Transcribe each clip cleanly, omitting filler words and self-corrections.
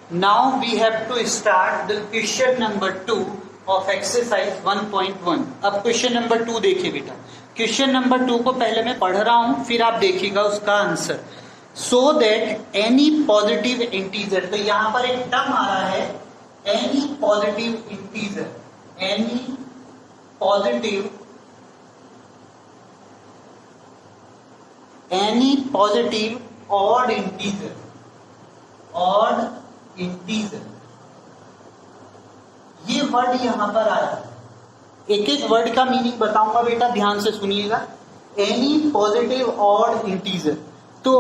Now we have to start the question number 2 of exercise 1.1. अब question number 2 देखिए बेटा. Question number 2 को पहले मैं पढ़ रहा हूं, फिर आप देखिएगा उसका answer. So that any positive integer, तो यहां पर एक टर्म आ रहा है any positive integer, any positive odd integer, ये वर्ड यहां पर आ रहा है. एक एक वर्ड का मीनिंग बताऊंगा बेटा, ध्यान से सुनिएगा. एनी पॉजिटिव ऑड इंटीजर, तो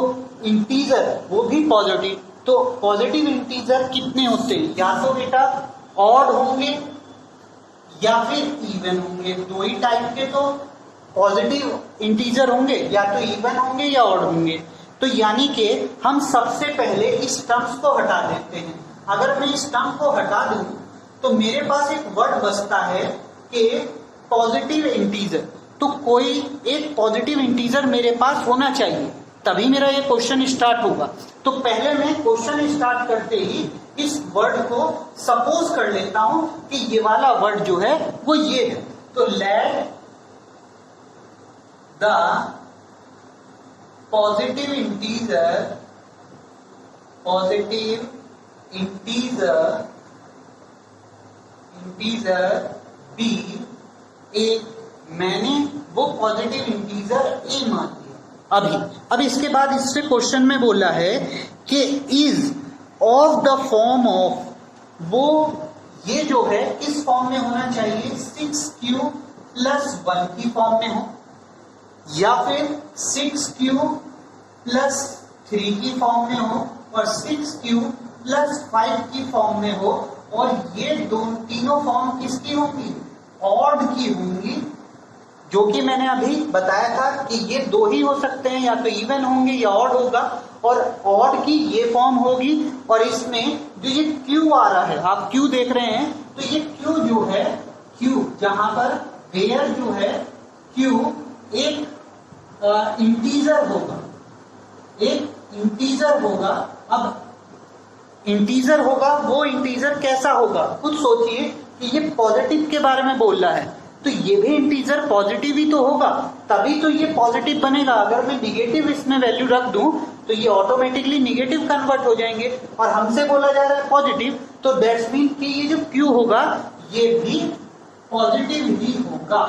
इंटीजर वो भी पॉजिटिव, तो पॉजिटिव इंटीजर कितने होते हैं? या तो बेटा ऑड होंगे या फिर इवन होंगे. दो ही टाइप के तो पॉजिटिव इंटीजर होंगे, या तो इवन होंगे या ऑड होंगे. तो यानी कि हम सबसे पहले इस टर्म्स को हटा देते हैं. अगर मैं इस टर्म को हटा दूं तो मेरे पास एक वर्ड बचता है कि पॉजिटिव इंटीजर. तो कोई एक पॉजिटिव इंटीजर मेरे पास होना चाहिए, तभी मेरा ये क्वेश्चन स्टार्ट होगा. तो पहले मैं क्वेश्चन स्टार्ट करते ही इस वर्ड को सपोज कर लेता हूं कि ये वाला वर्ड जो है वो ये है. तो let the positive integer B A. मैंने वो पॉजिटिव इंटीजर ए मान लिया. अब इसके बाद इससे क्वेश्चन में बोला है कि is of the form of, वो ये जो है इस फॉर्म में होना चाहिए 6q + 1 की फॉर्म में हो, या फिर 6q + 3 की फॉर्म में हो, और 6q + 5 की फॉर्म में हो. और ये तीनों फॉर्म किसकी होंगी? ऑड की होंगी, जो कि मैंने अभी बताया था कि ये दो ही हो सकते हैं, या तो इवन होंगे या ऑड होगा. और ऑड की ये फॉर्म होगी, और इसमें जो ये क्यू आ रहा है, आप क्यू देख रहे हैं, तो ये क्यू जो है, क्यू जहां पर वेयर जो है क्यू एक इंटीजर होगा, अब इंटीजर होगा, वो इंटीजर कैसा होगा? खुद सोचिए कि ये पॉजिटिव के बारे में बोल रहा है, तो ये भी इंटीजर पॉजिटिव ही तो होगा, तभी तो ये पॉजिटिव बनेगा. अगर मैं निगेटिव इसमें वैल्यू रख दूं तो ये ऑटोमेटिकली निगेटिव कन्वर्ट हो जाएंगे, और हमसे बोला जा रहा है पॉजिटिव, तो दैट्स मीन कि ये जो क्यू होगा ये भी पॉजिटिव ही होगा.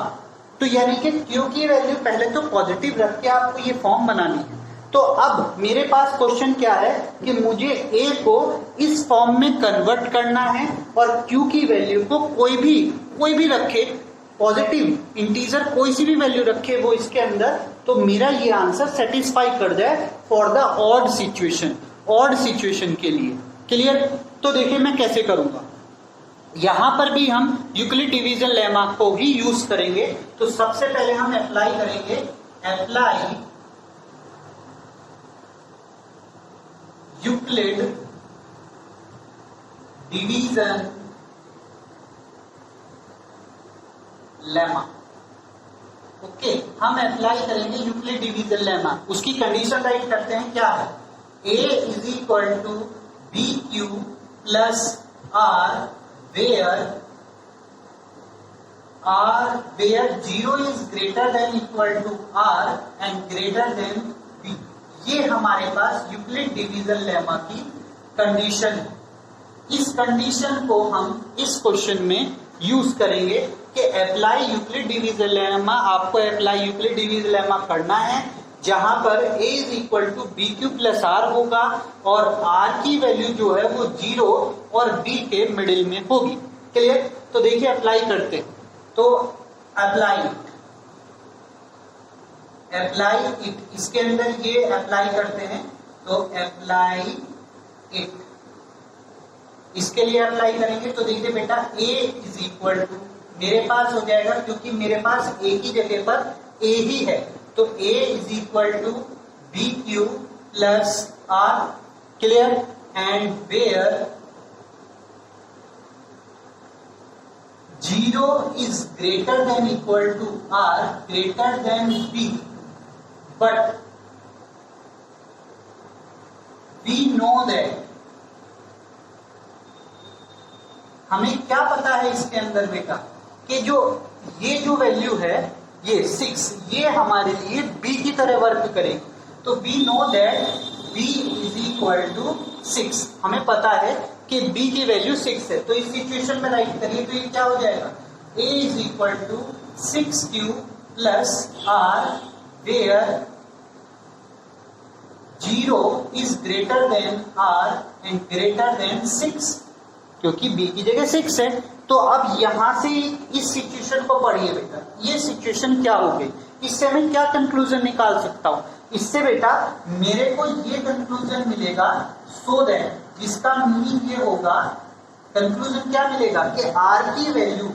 तो यानी कि क्यू की वैल्यू पहले तो पॉजिटिव रख के आपको ये फॉर्म बनानी है. तो अब मेरे पास क्वेश्चन क्या है कि मुझे ए को इस फॉर्म में कन्वर्ट करना है, और क्यू की वैल्यू को कोई भी रखे, पॉजिटिव इंटीजर कोई सी भी वैल्यू रखे वो इसके अंदर, तो मेरा ये आंसर सेटिस्फाई कर जाए फॉर द ऑड सिचुएशन के लिए. क्लियर? तो देखिए मैं कैसे करूंगा. यहां पर भी हम यूक्लिड डिवीजन लेमा को ही यूज करेंगे. तो सबसे पहले हम अप्लाई करेंगे, apply Euclid division lemma. Okay, हम अप्लाई करेंगे यूक्लिड डिवीजन लेमा. उसकी कंडीशन राइट करते हैं. क्या है? A = BQ + R where 0 is greater than equal to R and greater than B. ये हमारे पास यूक्लिड डिवीजन लेमा की कंडीशन है. इस कंडीशन को हम इस क्वेश्चन में यूज करेंगे कि अप्लाई यूक्लिड डिवीजन लेमा. आपको अप्लाई यूक्लिड डिवीजन लेमा करना है जहां पर A = BQ + R होगा, और R की वैल्यू जो है वो 0 और B के मिडिल में होगी. क्लियर? तो देखिए अप्लाई करते हैं. तो अप्लाई इट, इसके अंदर ये अप्लाई करते हैं. तो अप्लाई इट, इसके लिए अप्लाई करेंगे. तो देखिए बेटा A = मेरे पास हो जाएगा, क्योंकि मेरे पास A की जगह पर A ही है, तो A = BQ + R. Clear? And where 0 is greater than equal to R greater than B, but we know that हमें क्या पता है इसके अंदर बेटा कि ये जो वैल्यू है ये 6, ये हमारे लिए b की तरह वर्क करेगी। तो we know that b is equal to 6, हमें पता है कि b की वैल्यू 6 है। तो इस सिचुएशन में राइट करिए तो ये क्या हो जाएगा, a is equal to 6q plus r where 0 is greater than r and greater than 6, क्योंकि b की जगह 6 है। तो अब यहां से इस सिचुएशन को पढ़िए बेटा, ये सिचुएशन क्या हो गई, इससे मैं क्या कंक्लूजन निकाल सकता हूं, इससे बेटा मेरे को ये कंक्लूजन मिलेगा सो दैट, जिसका मीनिंग ये होगा, कंक्लूजन क्या मिलेगा कि r की वैल्यू,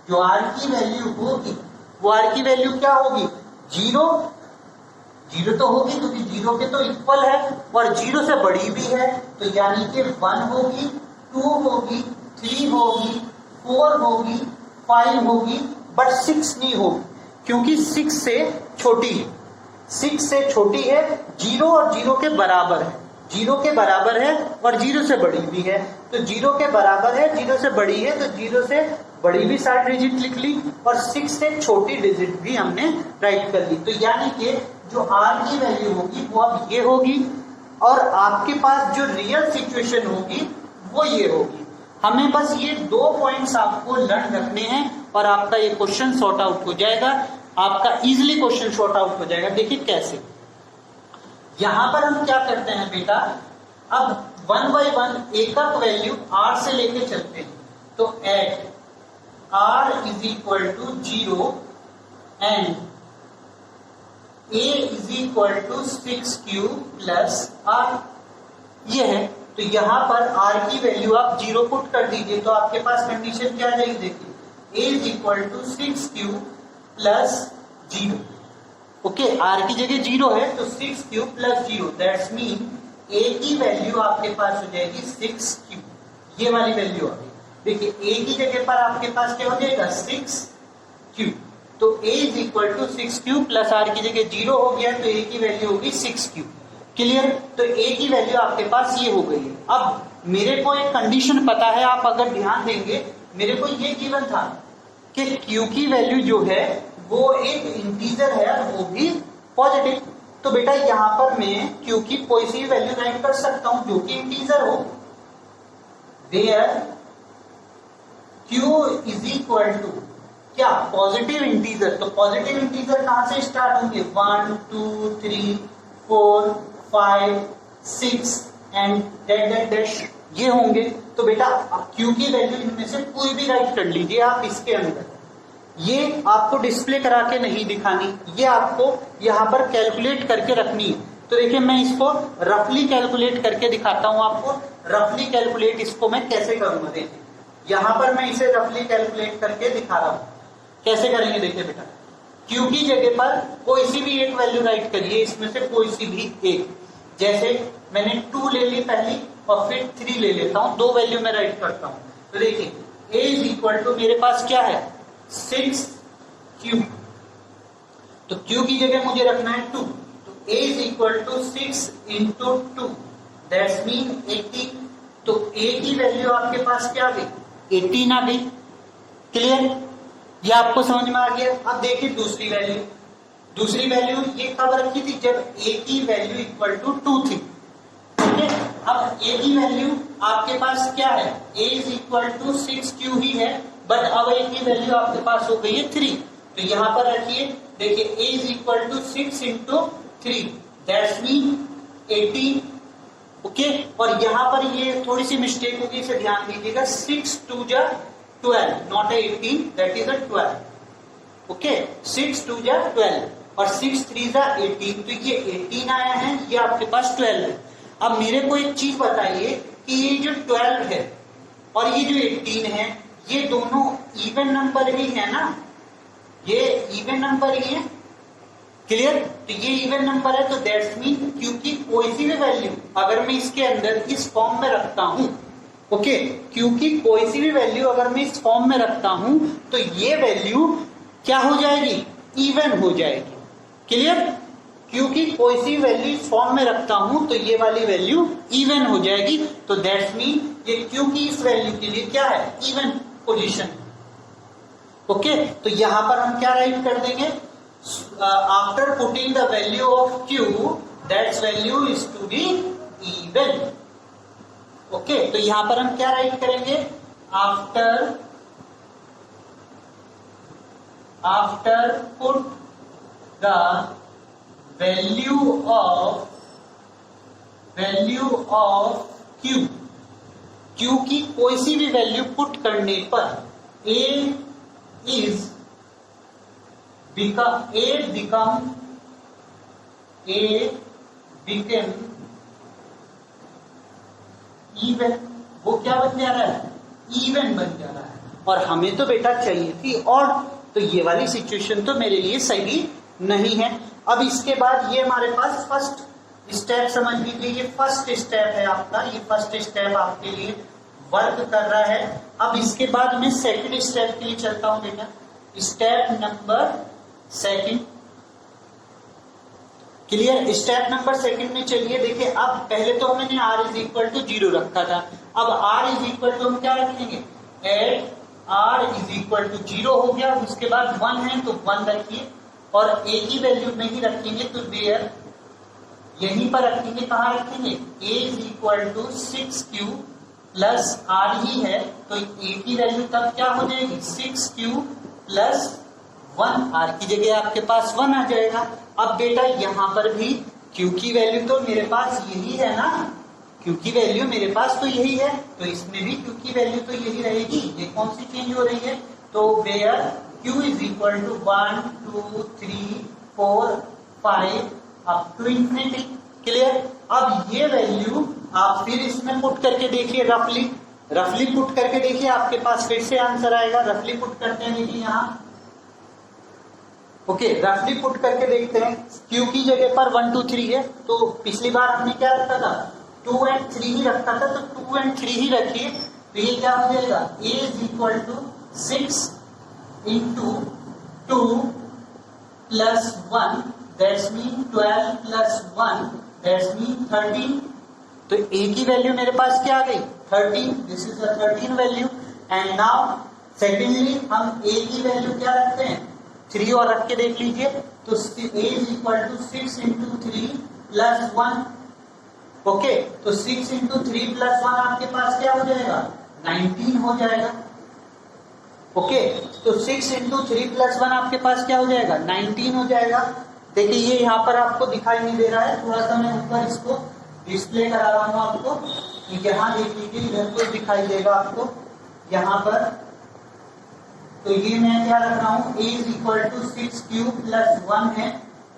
जो r की वैल्यू होगी वो r की वैल्यू क्या होगी, 0 तो होगी क्योंकि 0 के तो इक्वल है और 0 से बड़ी भी है, तो यानी कि 1 होगी, 2 होगी, 3 होगी, 4 होगी, 5 होगी, बट 6 नहीं होगी, क्योंकि 6 से छोटी है, 6 से छोटी है, 0 और 0 के बराबर है, 0 के बराबर है और 0 से बड़ी भी है। तो 0 के बराबर है, 0 से बड़ी है, तो 0 से बड़ी भी 60 डिजिट लिख ली और 6 से छोटी डिजिट भी हमने राइट कर ली। तो यानी कि जो r की वैल्यू होगी वो अब ये होगी और आपके पास जो रियल सिचुएशन होगी वो ये होगी। हमें बस ये 2 पॉइंट्स आपको लर्न रखने हैं और आपका ये क्वेश्चन सॉर्ट आउट हो जाएगा, आपका इजीली क्वेश्चन सॉर्ट आउट हो जाएगा। देखिए कैसे, यहां पर हम क्या करते हैं बेटा, अब 1 by 1 एकक वैल्यू r से लेके चलते हैं। तो at r is equal to 0 and a is equal to 6q plus r, ये है। तो यहां पर r की वैल्यू आप 0 पुट कर दीजिए तो आपके पास कंडीशन क्या आ जाएगी, देखिए a is equal to 6q plus 0। Okay, r की जगह 0 है तो 6q plus 0, that's mean a की वैल्यू आपके पास हो जाएगी 6q, ये वाली वैल्यू आ गई। देखिए a की जगह पर आपके पास क्या हो जाएगा 6q, तो a is equal to 6q plus r की जगह 0 हो गया तो a की वैल्यू होगी 6q। क्लियर, तो a की वैल्यू आपके पास ये हो गई है। अब मेरे को एक कंडीशन पता है, आप अगर ध्यान देंगे मेरे को ये गिवन था कि q की वैल्यू जो है वो एक इंटीजर है और वो भी पॉजिटिव। तो बेटा यहां पर मैं q की कोई सी वैल्यू राइट कर सकता हूं जो कि इंटीजर हो, where q is equal to क्या, पॉजिटिव इंटीजर। तो पॉजिटिव इंटीजर कहां से स्टार्ट होंगे, 1 2 3 4 5 6 एंड डैश ये होंगे। तो बेटा q की वैल्यू इनमें से कोई भी राइट कर लीजिए आप इसके अंदर, ये आपको डिस्प्ले करा के नहीं दिखानी, ये आपको यहाँ पर कैलकुलेट करके रखनी है। तो देखिए मैं इसको रफली कैलकुलेट करके दिखाता हूँ आपको, रफली कैलकुलेट इसको मैं कैसे करूंगा। देखिए यहाँ पर मैं इसे रफली कैलकुलेट करके दिखा रहा हूँ, कैसे करेंगे। देखिए बेटा q की जगह पर कोई सी भी एक वैल्यू राइट करिए, इसमें से कोई सी भी एक, जैसे मैंने 2 ले ली पहली और फिर 3 ले लेता हूँ, 2 वैल्यू में राइट करता हूँ। तो देखिए a इज इक्वल टू मेरे पास क्या है 6q, तो q की जगह मुझे रखना है 2, तो a is equal to 6 into 2 that's mean 18। तो a की वैल्यू आपके पास क्या आ गई 18 आ गई। क्लियर, ये आपको समझ में आ गया। अब देखिए दूसरी वैल्यू ये कब रखी थी, जब a की वैल्यू इक्वल टू 2 थी। ठीक है, अब a की वैल्यू आपके पास क्या है, a is equal to 6q ही है, बट अब a की वैल्यू आपके पास हो गई है 3। तो यहां पर रखिए, देखिए a is equal to 6 into 3 that's mean 18। Okay, और यहां पर ये थोड़ी सी मिस्टेक होगी, इसे ध्यान दीजिएगा, 6 2 जा 12 नॉट 18, दैट इज 12। ओके, 6 2 जा 12 और 6 3 जा 18, तो ये 18 आया है, ये आपके पास 12 है। अब मेरे को एक चीज बताइए कि ये जो 12 है और ये जो 18 है, ये दोनों इवन नंबर ही है ना, ये इवन नंबर ही है। क्लियर, तो ये इवन नंबर है, तो दैट्स मीन क्योंकि कोई सी भी वैल्यू अगर मैं इसके अंदर इस फॉर्म में रखता हूं, ओके, क्योंकि कोई सी भी वैल्यू अगर मैं इस फॉर्म में रखता हूं तो ये वैल्यू क्या हो जाएगी, इवन हो जाएगी। क्लियर, Q की कोई सी वैल्यू इस फॉर्म में रखता हूं तो ये वाली वैल्यू इवन हो जाएगी, तो दैट्स मीन ये Q की इस वैल्यू के लिए क्या है, इवन पोजीशन। ओके, तो यहां पर हम क्या राइट कर देंगे, after putting the value of Q that's value is to be even. Okay, तो यहां पर हम क्या राइट करेंगे, after put the value of Q की कोई सी भी वैल्यू पुट करने पर A become even, वो क्या बन जा रहा है, इवन बन जा रहा है, और हमें तो बेटा चाहिए थी ऑड, तो ये वाली सिचुएशन तो मेरे लिए सही नहीं है। अब इसके बाद ये हमारे पास फर्स्ट स्टेप समझ लीजिए, ये फर्स्ट स्टेप है आपका, ये फर्स्ट स्टेप आपके लिए वर्क कर रहा है। अब इसके बाद मैं सेकंड स्टेप के लिए चलता हूं बेटा, step number second. Clear, step number second में चलिए देखिए, अब पहले तो हमने r इज इक्वल टू 0 रखा था, अब r इज इक्वल टू हम क्या रखेंगे, at r is equal to 0 हो गया, उसके बाद 1 है तो 1 रखिए, और a की वैल्यू नहीं रखेंगे तो वेयर यहीं पर रखेंगे, कहाँ रखेंगे, a is equal to 6q plus r ही है, तो a की वैल्यू तब क्या हो जाएगी, 6q प्लस 1, r की जगह आपके पास 1 आ जाएगा। अब बेटा यहाँ पर भी Q की वैल्यू तो मेरे पास यही है ना, Q की वैल्यू मेरे पास तो यही है, तो इसमें भी Q की वैल्यू तो यही रहेगी, ये कौन सी चेंज हो रही है, तो where Q is equal to 1 2 3 4 5 up to infinity. Clear, अब ये वैल्यू आप फिर इसमें पुट करके देखिए, रफली पुट करके देखिए, आपके पास फिर से आंसर आएगा। रफली पुट करते हैं, देखिए यहाँ, ओके, रफली पुट करके देखते हैं। Q की जगह पर 1 2 3 है, तो पिछली बार हमने क्या रखा था, 2 and 3 ही रखा था, तो 2 and 3 ही रखिए, तो ये क्या हो जाएगा, a is equal to 6 into 2 plus 1 that's mean 12 plus 1 that's mean 13, तो a की वैल्यू मेरे पास क्या आ गई, 13, this is the 13 value. And now secondly हम a की वैल्यू क्या रखते हैं, 3 और रख के देख लीजिए, तो a is equal to 6 into 3 plus 1, okay, तो 6 इंटू 3 प्लस 1 आपके पास क्या हो जाएगा, 19 हो जाएगा। ओके, तो 6 इंटू 3 प्लस 1 आपके पास क्या हो जाएगा, 19 हो जाएगा। देखिए ये यहाँ पर आपको दिखाई नहीं दे रहा है, थोड़ा सा मैं ऊपर इसको डिस्प्ले करा रहा हूँ आपको, यहाँ देख लीजिए, इधर को दिखाई देगा आपको यहाँ पर, तो ये मैं क्या रख रहा हूँ, a is equal to 6q plus 1 है,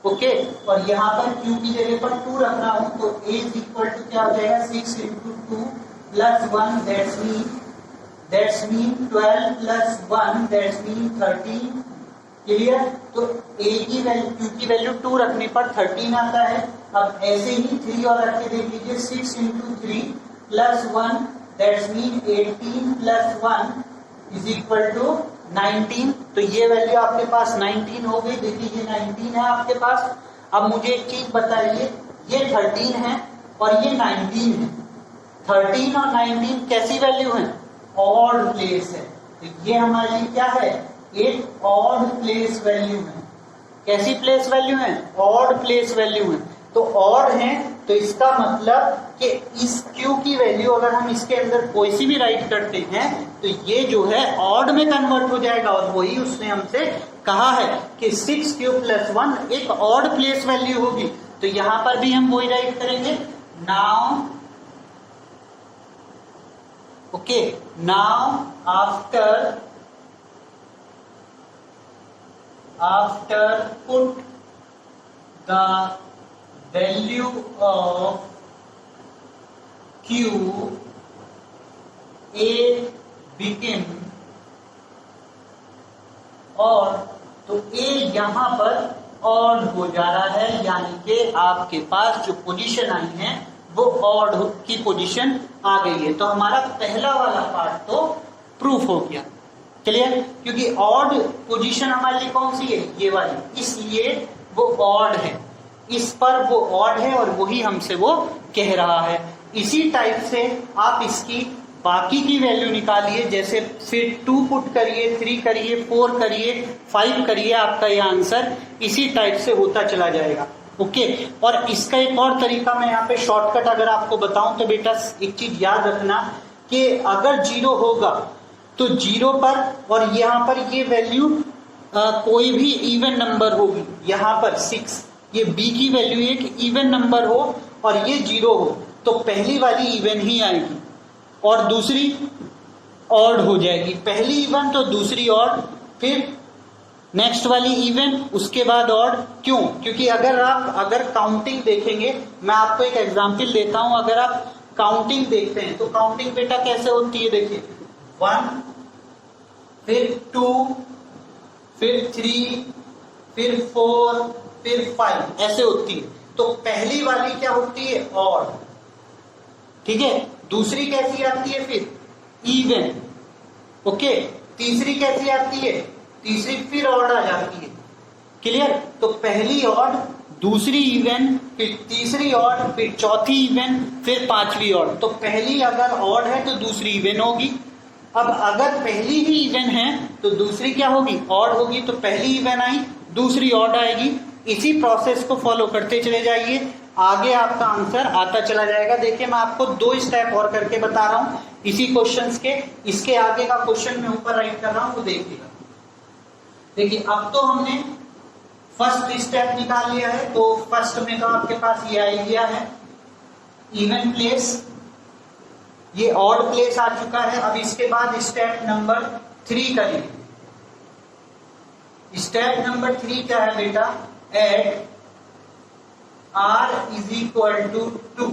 ओके, और यहाँ पर q की जगह पर 2 रख रहा हूँ, तो a इज इक्वल टू क्या हो जाएगा, 6 into 2 plus 1 that's mean 12 plus 1 that's mean 13। Clear, तो a की वैल्यू, q की वैल्यू 2 रखने पर 13 आता है। अब ऐसे ही 3 और रख के देख लीजिए, 6 into 3 plus 1 that's mean 18 plus 1 is equal to 19, तो ये वैल्यू आपके पास 19 हो गई। देखिए ये 19 है आपके पास। अब मुझे एक चीज बताइए, ये 13 है और ये 19 है, 13 और 19 कैसी वैल्यू है, ऑड प्लेस है, तो ये हमारे लिए क्या है, एक ऑड प्लेस वैल्यू है। कैसी प्लेस वैल्यू है, ऑड प्लेस वैल्यू है, तो ऑड है, तो इसका मतलब कि इस Q की वैल्यू अगर हम इसके अंदर कोई सी भी राइट करते हैं तो ये जो है ऑड में कन्वर्ट हो जाएगा, और वही उसने हमसे कहा है कि 6q प्लस 1 एक ऑड प्लेस वैल्यू होगी, तो यहां पर भी हम वही राइट करेंगे। Now okay, now after put the value of Q A became, और तो A यहां पर ऑड हो जा रहा है, यानी कि आपके पास जो पोजीशन आई है वो ऑड की पोजीशन आ गई है, तो हमारा पहला वाला पार्ट तो प्रूफ हो गया। क्लियर, क्योंकि ऑड पोजीशन हमारे लिए कौन सी है, ये वाली, इसलिए वो ऑड है। इस पर वो ऑड है और वही हमसे वो कह रहा है। इसी टाइप से आप इसकी बाकी की वैल्यू निकालिए, जैसे फिर 2 पुट करिए, 3 करिए, 4 करिए, 5 करिए, आपका ये आंसर इसी टाइप से होता चला जाएगा। ओके, और इसका एक और तरीका मैं यहाँ पे शॉर्टकट अगर आपको बताऊं तो बेटा एक चीज याद रखना कि अगर 0 होगा तो 0 पर और यहाँ पर ये वैल्यू कोई भी इवन नंबर होगी, यहाँ पर 6, ये b की वैल्यू एक इवन नंबर हो और ये 0 हो तो पहली वाली इवन ही आएगी और दूसरी ऑड हो जाएगी। पहली इवन तो दूसरी ऑड, फिर नेक्स्ट वाली इवन, उसके बाद ऑड। क्यों? क्योंकि अगर काउंटिंग देखेंगे, मैं आपको एक एग्जांपल देता हूं, अगर आप काउंटिंग देखते हैं तो काउंटिंग बेटा कैसे होती है, देखिए 1, फिर 2, फिर 3, फिर 4, फिर 5 ऐसे होती है। तो पहली वाली क्या होती है, ऑड, ठीक है। दूसरी कैसी आती है, फिर इवन, ओके। तीसरी कैसी आती है, तीसरी फिर ऑड आ जाती है, क्लियर। तो पहली ऑड, दूसरी इवन, फिर तीसरी ऑड, फिर चौथी इवन, फिर पांचवी ऑड। तो पहली अगर ऑड है तो दूसरी इवन होगी। अब अगर पहली ही इवन है तो दूसरी क्या होगी, ऑड होगी। तो पहली इवन आई, दूसरी ऑड आएगी। इसी प्रोसेस को फॉलो करते चले जाइए, आगे आपका आंसर आता चला जाएगा। देखिए मैं आपको 2 स्टेप और करके बता रहा हूं इसी क्वेश्चंस के। इसके आगे का क्वेश्चन मैं ऊपर राइट कर रहा हूं, वो देखिएगा। देखिए अब तो हमने फर्स्ट स्टेप निकाल लिया है, तो फर्स्ट में तो आपके पास ये आइडिया है इवन प्लेस, ये ऑड प्लेस आ चुका है। अब इसके बाद स्टेप नंबर 3 करिए। स्टेप नंबर 3 क्या है बेटा, at r is equal to 2।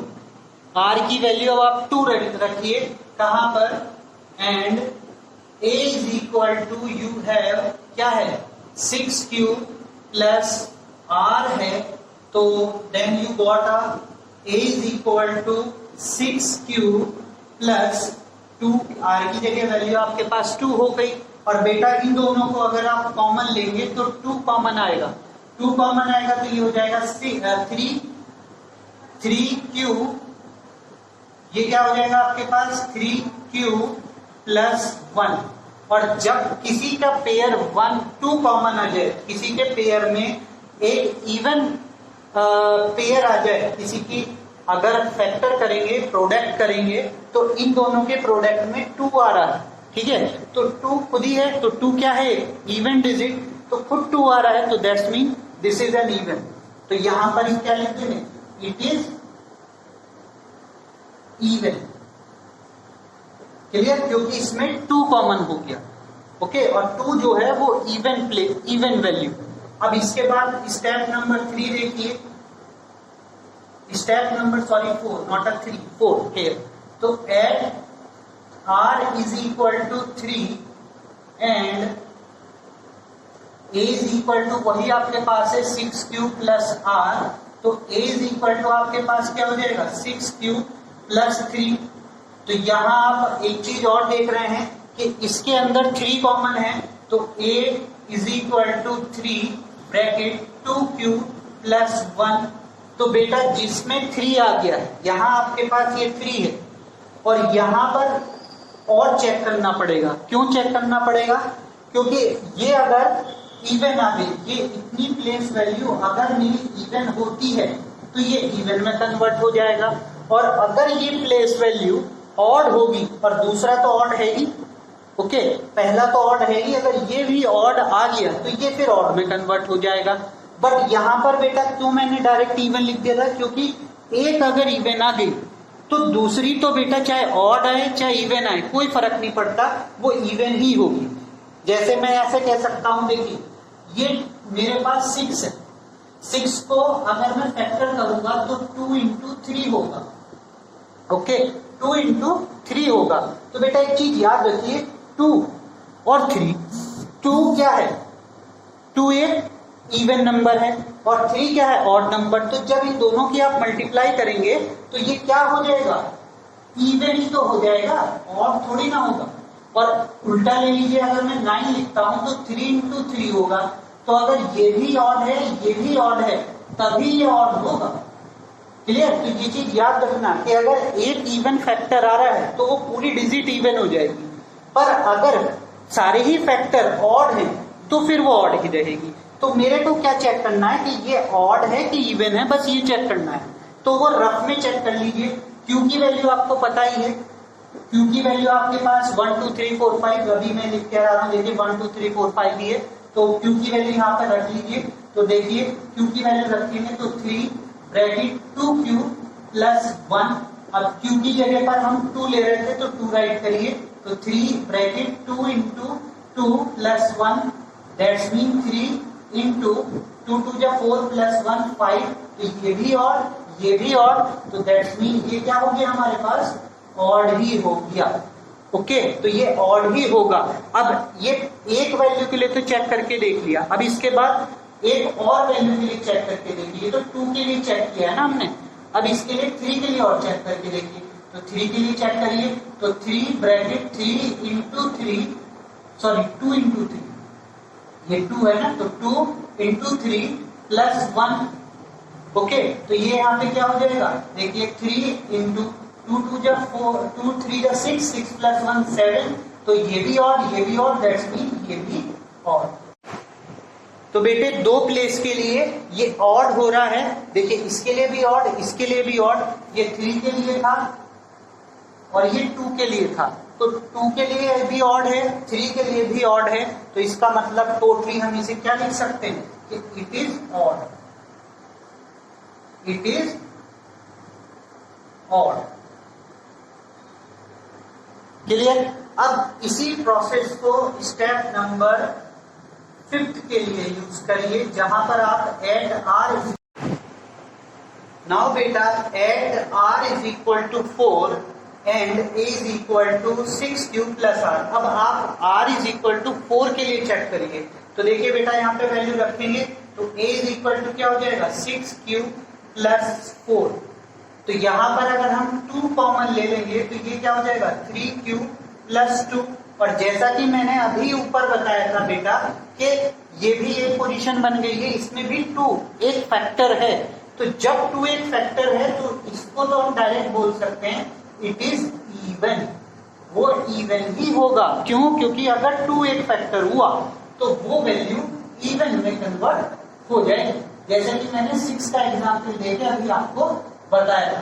r की वैल्यू अब आप 2 रखिए, कहां पर, and a is equal to you have क्या है 6 क्यूब प्लस r है, तो then you got a is equal to 6 cube plus 2। r की जगह वैल्यू आपके पास 2 हो गई। और बेटा इन दोनों को अगर आप कॉमन लेंगे तो 2 कॉमन आएगा, 2 कॉमन आएगा तो ये हो जाएगा 3 क्यूब, ये क्या हो जाएगा आपके पास 3 क्यूब प्लस 1। और जब किसी का पेयर 1, 2 कॉमन आ जाए, किसी के पेयर में एक इवन पेयर आ जाए, किसी की अगर फैक्टर करेंगे, प्रोडक्ट करेंगे, तो इन दोनों के प्रोडक्ट में 2 आ रहा है, ठीक है। तो 2 खुद ही है, तो 2 क्या है, इवन डिजिट, तो खुद 2 आ रहा है, तो that's mean this is an even. तो यहां पर क्या लिख देंगे, इट इज इवन, क्लियर, क्योंकि इसमें 2 कॉमन हो गया, ओके। और 2 जो है वो इवन वैल्यू। अब इसके बाद स्टेप नंबर 3 देखिए, step number 4, not a 3, 4 here. तो add r is equal to 3 and a is equal to वही आपके पास है 6 क्यूब प्लस r, तो a इज इक्वल टू आपके पास क्या हो जाएगा 6 क्यूब प्लस 3। तो यहां आप एक चीज और देख रहे हैं कि इसके अंदर 3 कॉमन है, तो a is equal to 3 bracket 2 cube plus 1। तो बेटा जिसमें 3 आ गया, यहां आपके पास ये 3 है और यहां पर और चेक करना पड़ेगा। क्यों चेक करना पड़ेगा, क्योंकि ये अगर इवन आ गई, ये इतनी प्लेस वैल्यू अगर मेरी इवन होती है तो ये इवन में कन्वर्ट हो जाएगा, और अगर ये प्लेस वैल्यू ऑड होगी, और दूसरा तो ऑड है ही, ओके, पहला तो ऑड है ही, अगर ये भी ऑड आ गया तो ये फिर ऑड में कन्वर्ट हो जाएगा। बट यहां पर बेटा क्यों मैंने डायरेक्ट इवन लिख दिया था, क्योंकि एक अगर इवन आ गई तो दूसरी तो बेटा चाहे ऑड आए चाहे इवन आए कोई फर्क नहीं पड़ता, वो इवन ही होगी। जैसे मैं ऐसे कह सकता हूं, देखिए ये मेरे पास 6 है, 6 को अगर मैं फैक्टर करूंगा तो 2 इंटू 3 होगा, ओके, 2 इंटू 3 होगा। तो बेटा एक चीज याद रखिए, 2 और 3, 2 क्या है, 2 एक इवन नंबर है और 3 क्या है, ऑड नंबर। तो जब इन दोनों की आप मल्टीप्लाई करेंगे तो ये क्या हो जाएगा, इवन ही तो हो जाएगा, ऑड थोड़ी ना होगा। और उल्टा ले लीजिए, अगर मैं 9 लिखता हूं तो 3 इंटू 3 होगा, तो अगर ये भी ऑड है ये भी ऑड है तभी ये ऑड होगा। क्लियर? तो ये चीज याद रखना कि अगर एक इवन फैक्टर आ रहा है तो वो पूरी डिजिट इवन हो जाएगी, पर अगर सारे ही फैक्टर ऑड हैं तो फिर वो ऑड ही रहेगी। तो मेरे को क्या चेक करना है कि ये ऑड है कि इवन है, बस ये चेक करना है। तो वो रफ में चेक कर लीजिए। क्यू की वैल्यू आपको पता ही है, क्यू की वैल्यू आपके पास 1 2 3 4 5, अभी मैं लिख के आ रहा हूँ, देखिए 1 2 3 4 5 ही है। तो क्यू की वैल्यू यहाँ पर रख लीजिए। तो देखिए क्यू की वैल्यू रखेंगे तो 3 ब्रैकेट 2q प्लस 1। अब क्यू की जगह पर हम 2 ले रहे थे तो 2 राइट करिए, तो 3 bracket 2 into 2 plus 1, that's mean 3 into 2 2 जा 4 प्लस 1 5। तो ये भी और ये भी और, तो दैट्स मीन ये क्या हो गया हमारे पास, ऑड ही हो गया। ओके, तो ये ऑड ही होगा। अब ये एक वैल्यू के लिए तो चेक करके देख लिया, अब इसके बाद एक और वैल्यू के लिए चेक करके देखिए। तो 2 के लिए चेक किया है ना हमने, अब इसके लिए 3 के लिए और चेक करके देखिए। तो 3 के लिए चेक करिए, तो 3 ब्रैकेट 3 इंटू 3, सॉरी 2 इंटू 3, ये 2 है ना, तो 2 इंटू 3 प्लस 1। ओके, तो ये यहाँ पे क्या हो जाएगा, देखिए 3 इंटू 2 2 जा 4, 2 3 जा 6, 6 प्लस 1 7। तो ये भी ऑड, ये भी ऑड, दैट्स मीन ये भी ऑड। तो बेटे दो प्लेस के लिए ये ऑड हो रहा है। देखिए इसके लिए भी ऑड, इसके लिए भी ऑड। ये 3 के लिए था और ये 2 के लिए था, तो 2 के लिए भी ऑड है, 3 के लिए भी ऑड है। तो इसका मतलब टोटली हम इसे क्या लिख सकते हैं कि it is odd, it is odd. Clear? अब इसी प्रोसेस को स्टेप नंबर 5 के लिए यूज करिए, जहां पर आप एड आर, नाउ बेटा at r is equal to 4 and a is equal to 6q plus r. अब आप r इज इक्वल टू 4 के लिए चेक करिए। तो देखिए बेटा यहाँ पे वैल्यू रखेंगे तो a इज इक्वल टू क्या हो जाएगा, 6q प्लस 4। तो यहाँ पर अगर हम 2 कॉमन ले लेंगे तो ये क्या हो जाएगा, 3q प्लस 2। और जैसा कि मैंने अभी ऊपर बताया था बेटा कि ये भी एक पोजीशन बन गई है, इसमें भी 2 एक फैक्टर है। तो जब 2 एक फैक्टर है तो इसको तो हम डायरेक्ट बोल सकते हैं इट इज इवन, वो इवन ही होगा। क्यों? क्योंकि अगर 2 एक फैक्टर हुआ तो वो वैल्यू इवन में कन्वर्ट हो जाएगी, जैसे कि मैंने 6 का एग्जाम्पल देके अभी आपको बताया था।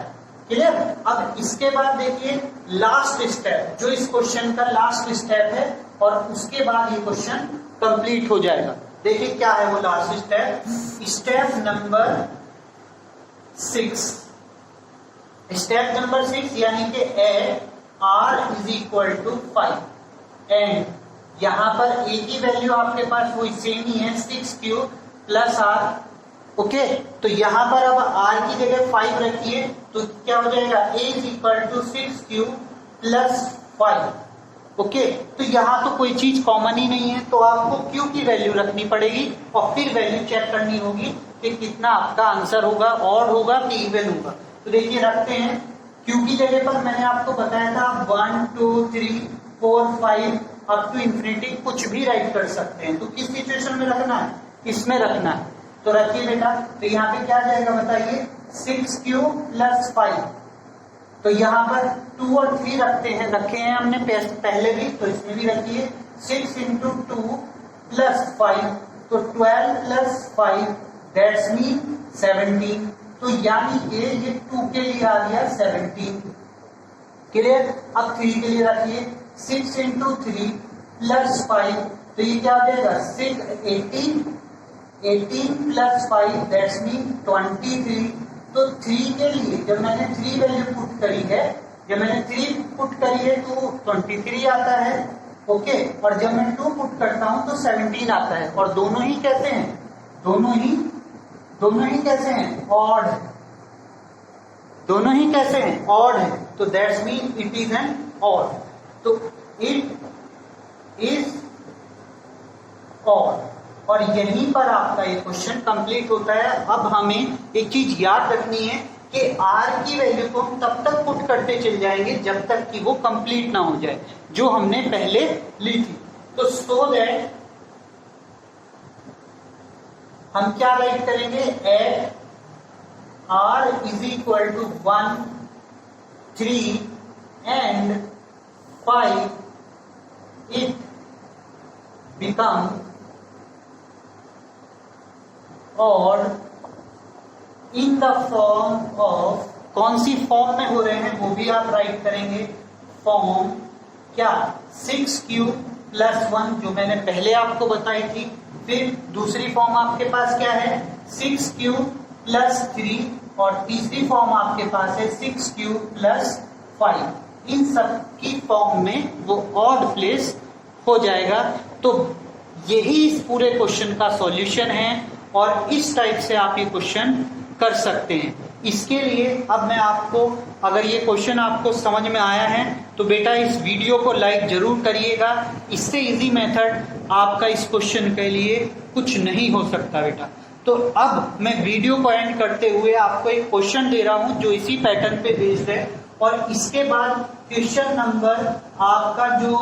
क्लियर? अब इसके बाद देखिए लास्ट स्टेप, जो इस क्वेश्चन का लास्ट स्टेप है, और उसके बाद ये क्वेश्चन कंप्लीट हो जाएगा। देखिए क्या है वो last step, step number 6। Step number 6 यानी कि at r is equal to 5 and यहां पर a की वैल्यू आपके पास वो सेम ही है, 6q प्लस r। ओके, तो यहां पर अब r की जगह 5 रखिए तो क्या हो जाएगा, a is equal to 6q plus 5। Okay, तो यहाँ तो कोई चीज कॉमन ही नहीं है, तो आपको q की वैल्यू रखनी पड़ेगी और फिर वैल्यू चेक करनी होगी कि कितना आपका आंसर होगा, ऑड होगा कि इवन होगा। तो देखिए रखते हैं, q की जगह पर मैंने आपको बताया था 1 2 3 4 5 अप टू इंफिनिटी कुछ भी राइट कर सकते हैं। तो किस सिचुएशन में रखना है, इसमें रखना है। तो रखिए बेटा, तो यहाँ पे क्या जाएगा बताइए, 6q प्लस 5। तो यहाँ पर 2 और 3 रखते हैं, रखे हैं हमने पहले भी, तो इसमें भी रखिए 6 इंटू 2 प्लस 5, तो 12 प्लस 5 दैट्स मीन 17। तो यानी कि ये 2 के लिए आ गया 17। क्लियर? अब 3 के लिए रखिए 6 इंटू 3 प्लस 5, तो ये क्या आ जाएगा 18 प्लस 5 दैट्स मीन 23। तो 3 के लिए जब मैंने 3 वैल्यू पुट करी है, जब मैंने 3 पुट करी है तो 23 आता है। ओके, और जब मैं 2 पुट करता हूं तो 17 आता है। और दोनों ही कैसे हैं, दोनों ही कैसे हैं, ऑड। दोनों ही कैसे हैं, ऑड है। तो that's mean it is an odd. तो इट इज ऑड। और यहीं पर आपका ये क्वेश्चन कंप्लीट होता है। अब हमें एक चीज याद रखनी है कि r की वैल्यू को हम तब तक पुट करते चले जाएंगे जब तक कि वो कंप्लीट ना हो जाए, जो हमने पहले ली थी। तो सो दैट हम क्या राइट करेंगे, at r is equal to 1, 3 and 5 it become odd in the form of, कौन सी फॉर्म में हो रहे हैं वो भी आप राइट करेंगे, फॉर्म क्या 6q + 1 जो मैंने पहले आपको बताई थी। फिर दूसरी फॉर्म आपके पास क्या है 6q + 3 और तीसरी फॉर्म आपके पास है 6q + 5। इन सब की फॉर्म में वो ऑड प्लेस हो जाएगा। तो यही इस पूरे क्वेश्चन का सॉल्यूशन है और इस टाइप से आप ये क्वेश्चन कर सकते हैं। इसके लिए अब मैं आपको, अगर ये क्वेश्चन आपको समझ में आया है तो बेटा इस वीडियो को लाइक जरूर करिएगा। इससे इजी मेथड आपका इस क्वेश्चन के लिए कुछ नहीं हो सकता बेटा। तो अब मैं वीडियो को एंड करते हुए आपको एक क्वेश्चन दे रहा हूं जो इसी पैटर्न पे बेस्ड है और इसके बाद क्वेश्चन नंबर आपका जो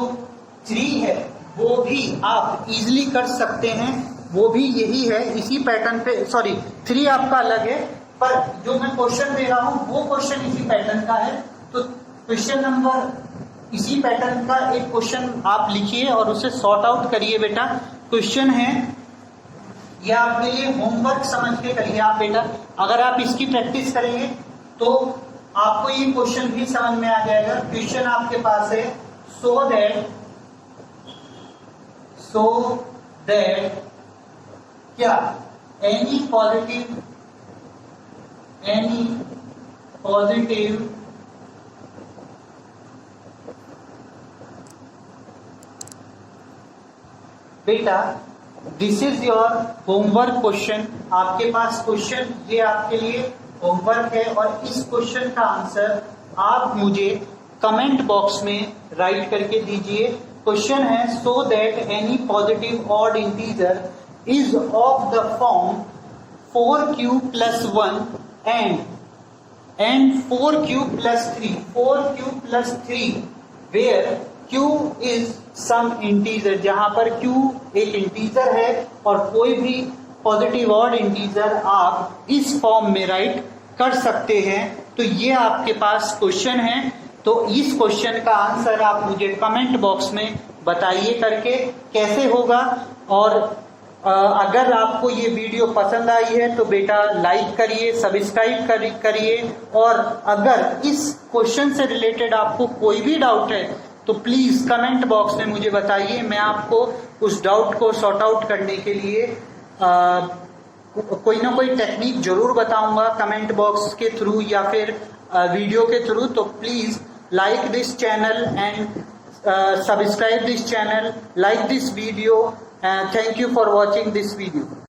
3 है वो भी आप इजीली कर सकते हैं, वो भी यही है इसी पैटर्न पे। सॉरी 3 आपका अलग है, पर जो मैं क्वेश्चन दे रहा हूं वो क्वेश्चन इसी पैटर्न का है। तो क्वेश्चन नंबर इसी पैटर्न का एक क्वेश्चन आप लिखिए और उसे सॉर्ट आउट करिए बेटा। क्वेश्चन है ये आपके लिए होमवर्क समझ के करिए आप बेटा। अगर आप इसकी प्रैक्टिस करेंगे तो आपको ये क्वेश्चन भी समझ में आ जाएगा। क्वेश्चन आपके पास है सो दैट क्या एनी पॉजिटिव बेटा this is your homework question. आपके पास क्वेश्चन ये आपके लिए होमवर्क है और इस क्वेश्चन का आंसर आप मुझे कमेंट बॉक्स में राइट करके दीजिए। क्वेश्चन है so that any positive odd integer is of the form 4q + 1 and 4q + 3 4q + 3 where q is some integer, जहां पर q एक इंटीजर है और कोई भी पॉजिटिव ऑड इंटीजर आप इस फॉर्म में राइट कर सकते हैं। तो ये आपके पास क्वेश्चन है। तो इस क्वेश्चन का आंसर आप मुझे कमेंट बॉक्स में बताइए करके कैसे होगा। और अगर आपको ये वीडियो पसंद आई है तो बेटा लाइक करिए, सब्सक्राइब करिए और अगर इस क्वेश्चन से रिलेटेड आपको कोई भी डाउट है तो प्लीज कमेंट बॉक्स में मुझे बताइए। मैं आपको उस डाउट को सॉर्ट आउट करने के लिए कोई ना कोई टेक्निक जरूर बताऊंगा कमेंट बॉक्स के थ्रू या फिर वीडियो के थ्रू। तो please like this channel and subscribe this channel, like this video, and thank you for watching this video.